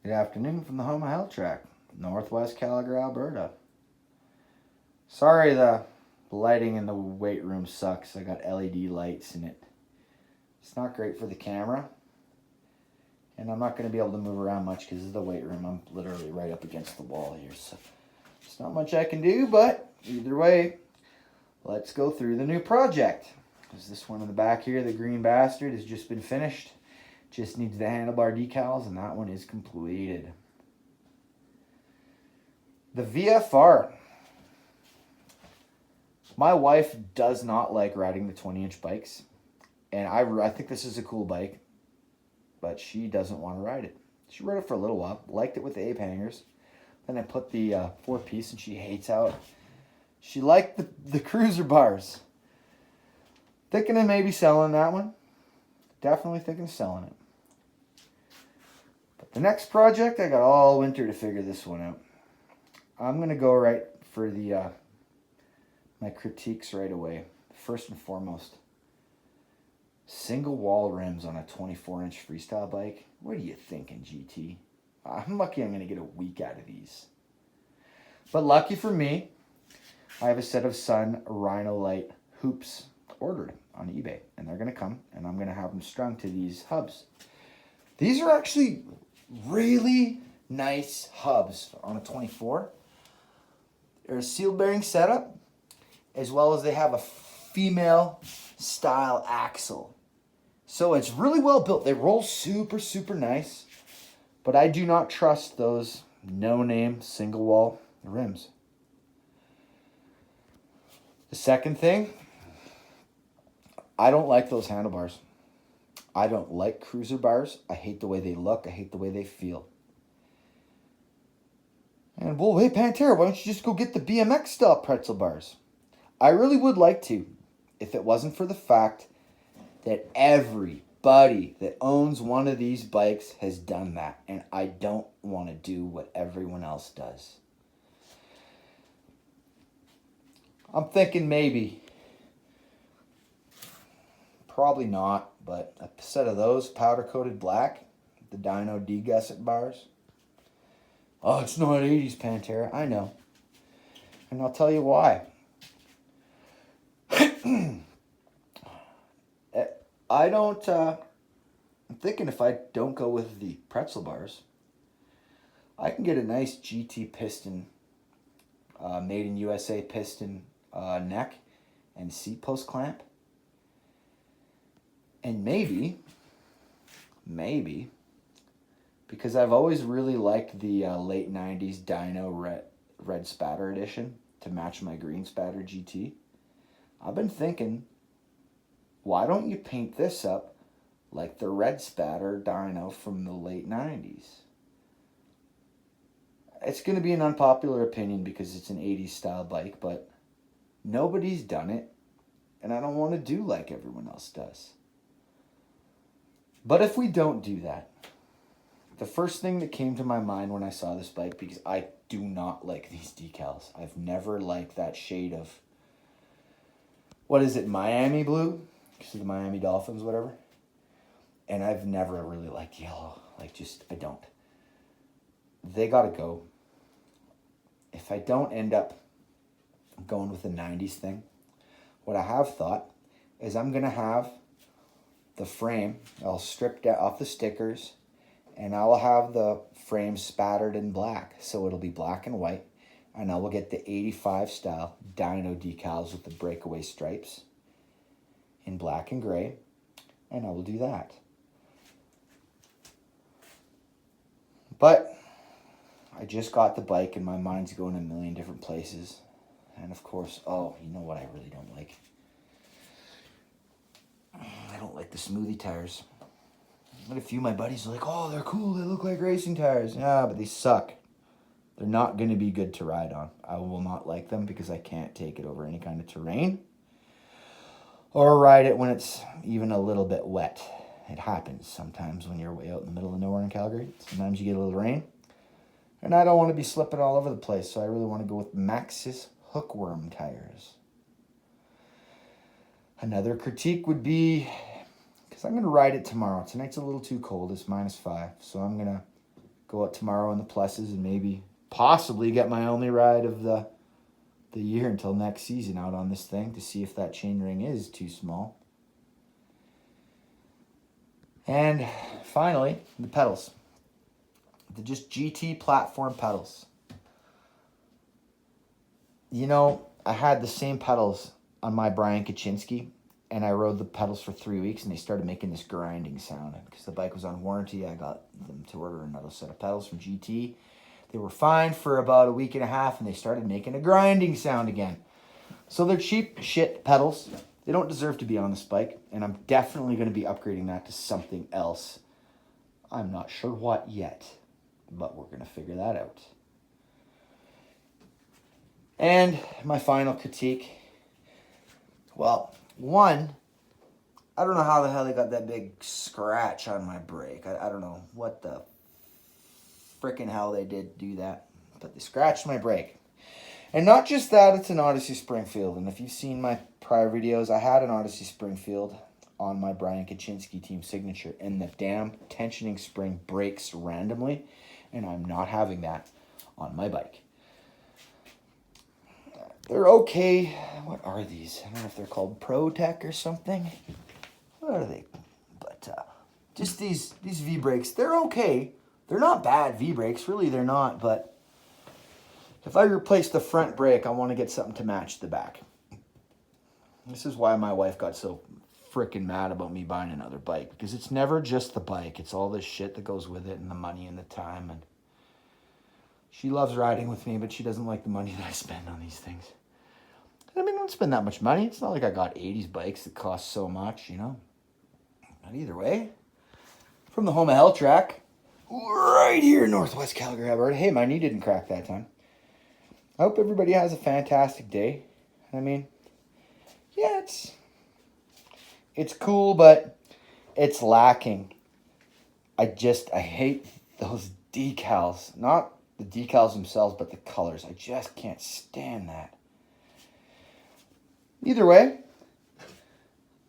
Good afternoon from the home of Hell Track, Northwest Calgary, Alberta. Sorry the lighting in the weight room sucks. I got LED lights in it. It's not great for the camera. And I'm not going to be able to move around much because of the weight room. I'm literally right up against the wall here. So there's not much I can do, but either way, let's go through the new project. There's this one in the back here, the green bastard, has just been finished. Just needs the handlebar decals, and that one is completed. The VFR. My wife does not like riding the 20-inch bikes, and I think this is a cool bike, but she doesn't want to ride it. She rode it for a little while, liked it with the ape hangers. Then I put the 4-piece, and she hates how she liked the cruiser bars. Thinking of maybe selling that one. Definitely thinking of selling it. But the next project, I got all winter to figure this one out. I'm going to go right for the my critiques right away. First and foremost, single wall rims on a 24-inch freestyle bike. What are you thinking, GT? I'm lucky I'm going to get a week out of these. But lucky for me, I have a set of Sun Rhino Light hoops ordered on eBay, and they're going to come, and I'm going to have them strung to these hubs. These are actually really nice hubs on a 24. They're a seal bearing setup, as well as they have a female style axle. So it's really well built. They roll super, super nice, but I do not trust those no-name single wall rims. The second thing, I don't like those handlebars. I don't like cruiser bars. I hate the way they look. I hate the way they feel. And, well, hey, Pantera, why don't you just go get the BMX-style pretzel bars? I really would like to, if it wasn't for the fact that everybody that owns one of these bikes has done that, and I don't want to do what everyone else does. I'm thinking maybe, probably not, but a set of those powder-coated black, the Dyno D-gusset bars. Oh, it's not 80s, Pantera. I know. And I'll tell you why. I'm thinking if I don't go with the pretzel bars, I can get a nice GT piston, made in USA piston neck and seat post clamp. And maybe, because I've always really liked the late 90s Dyno red spatter edition to match my green spatter GT. I've been thinking, why don't you paint this up like the red spatter Dyno from the late 90s? It's going to be an unpopular opinion because it's an 80s style bike, but nobody's done it, and I don't want to do like everyone else does. But if we don't do that, the first thing that came to my mind when I saw this bike, because I do not like these decals. I've never liked that shade of, what is it, Miami blue? Because of the Miami Dolphins, whatever. And I've never really liked yellow. I don't. They gotta go. If I don't end up going with the 90s thing, what I have thought is I'm gonna have the frame, I'll strip off the stickers, and I will have the frame spattered in black. So it'll be black and white. And I will get the 85 style Dyno decals with the breakaway stripes in black and gray. And I will do that. But I just got the bike and my mind's going a million different places. And of course, you know what I really don't like? I don't like the smoothie tires. But a few of my buddies are like, oh, they're cool, they look like racing tires. Yeah, but they suck. They're not going to be good to ride on. I will not like them because I can't take it over any kind of terrain. Or ride it when it's even a little bit wet. It happens sometimes when you're way out in the middle of nowhere in Calgary. Sometimes you get a little rain. And I don't want to be slipping all over the place, so I really want to go with Maxxis hookworm tires. Another critique would be, because I'm going to ride it tomorrow. Tonight's a little too cold. It's -5. So I'm going to go out tomorrow in the pluses and maybe possibly get my only ride of the year until next season out on this thing to see if that chainring is too small. And finally, the pedals. The just GT platform pedals. You know, I had the same pedals on my Brian Kaczynski, and I rode the pedals for 3 weeks, and they started making this grinding sound. Because the bike was on warranty, I got them to order another set of pedals from GT. They were fine for about a week and a half, and they started making a grinding sound again. So they're cheap shit pedals. They don't deserve to be on this bike, and I'm definitely going to be upgrading that to something else. I'm not sure what yet, but we're going to figure that out. And my final critique. Well, one, I don't know how the hell they got that big scratch on my brake. I don't know what the freaking hell they did do that, but they scratched my brake. And not just that, it's an Odyssey Springfield. And if you've seen my prior videos, I had an Odyssey Springfield on my Brian Kaczynski team signature, and the damn tensioning spring breaks randomly, and I'm not having that on my bike. They're okay. What are these? I don't know if they're called ProTech or something. What are they? But just these V-brakes, they're okay. They're not bad V-brakes, really they're not, but if I replace the front brake, I want to get something to match the back. This is why my wife got so freaking mad about me buying another bike, because it's never just the bike. It's all this shit that goes with it and the money and the time. And she loves riding with me, but she doesn't like the money that I spend on these things. I mean, I don't spend that much money. It's not like I got 80s bikes that cost so much, you know. But either way, from the home of Hell Track, right here in Northwest Calgary, Alberta. Hey, my knee didn't crack that time. I hope everybody has a fantastic day. I mean, yeah, it's cool, but it's lacking. I hate those decals. Not the decals themselves, but the colors. I just can't stand that. Either way,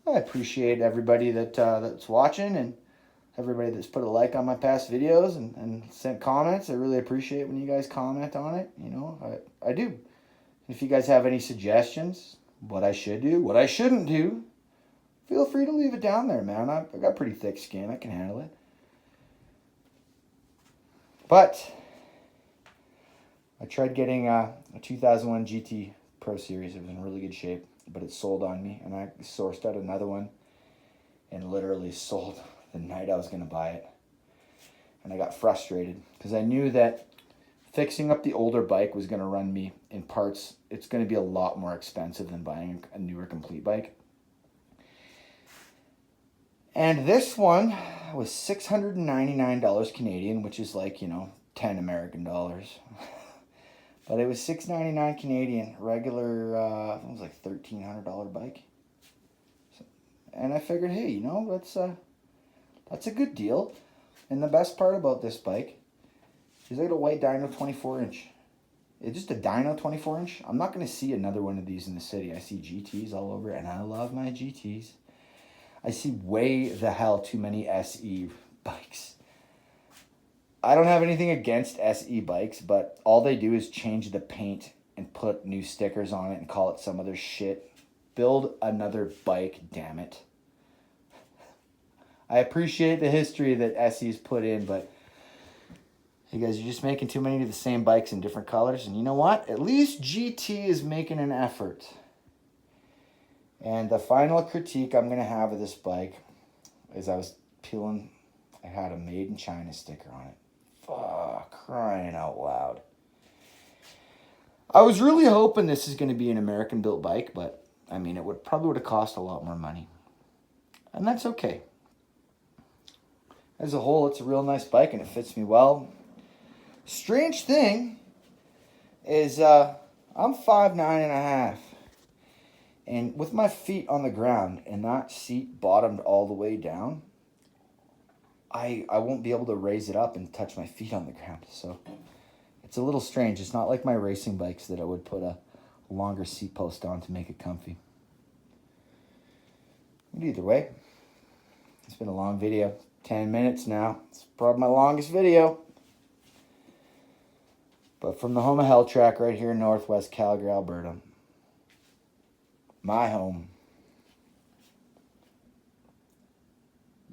I appreciate everybody that's watching and everybody that's put a like on my past videos and sent comments. I really appreciate when you guys comment on it. You know, I do. If you guys have any suggestions, what I should do, what I shouldn't do, feel free to leave it down there, man. I got pretty thick skin. I can handle it. But I tried getting a 2001 GT Pro Series. It was in really good shape, but it sold on me, and I sourced out another one and literally sold the night I was going to buy it. And I got frustrated because I knew that fixing up the older bike was going to run me in parts. It's going to be a lot more expensive than buying a newer complete bike. And this one was $699 Canadian, which is like, 10 American dollars. But it was $699 Canadian, regular, it was like $1,300 bike. And I figured, hey, that's a good deal. And the best part about this bike is I got a white Dyno 24-inch. It's just a Dyno 24-inch. I'm not going to see another one of these in the city. I see GTs all over, and I love my GTs. I see way the hell too many SE bikes. I don't have anything against SE bikes, but all they do is change the paint and put new stickers on it and call it some other shit. Build another bike, damn it. I appreciate the history that SE's put in, but you guys are just making too many of the same bikes in different colors. And you know what? At least GT is making an effort. And the final critique I'm going to have of this bike is I was peeling, I had a Made in China sticker on it. Fuck, crying out loud. I was really hoping this is going to be an American-built bike, but, I mean, it probably would have cost a lot more money. And that's okay. As a whole, it's a real nice bike, and it fits me well. Strange thing is I'm 5'9.5", and with my feet on the ground and that seat bottomed all the way down, I won't be able to raise it up and touch my feet on the ground. So it's a little strange. It's not like my racing bikes that I would put a longer seat post on to make it comfy. But either way, it's been a long video. 10 minutes now. It's probably my longest video. But from the home of Hell Track right here in northwest Calgary, Alberta. My home.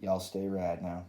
Y'all stay rad now.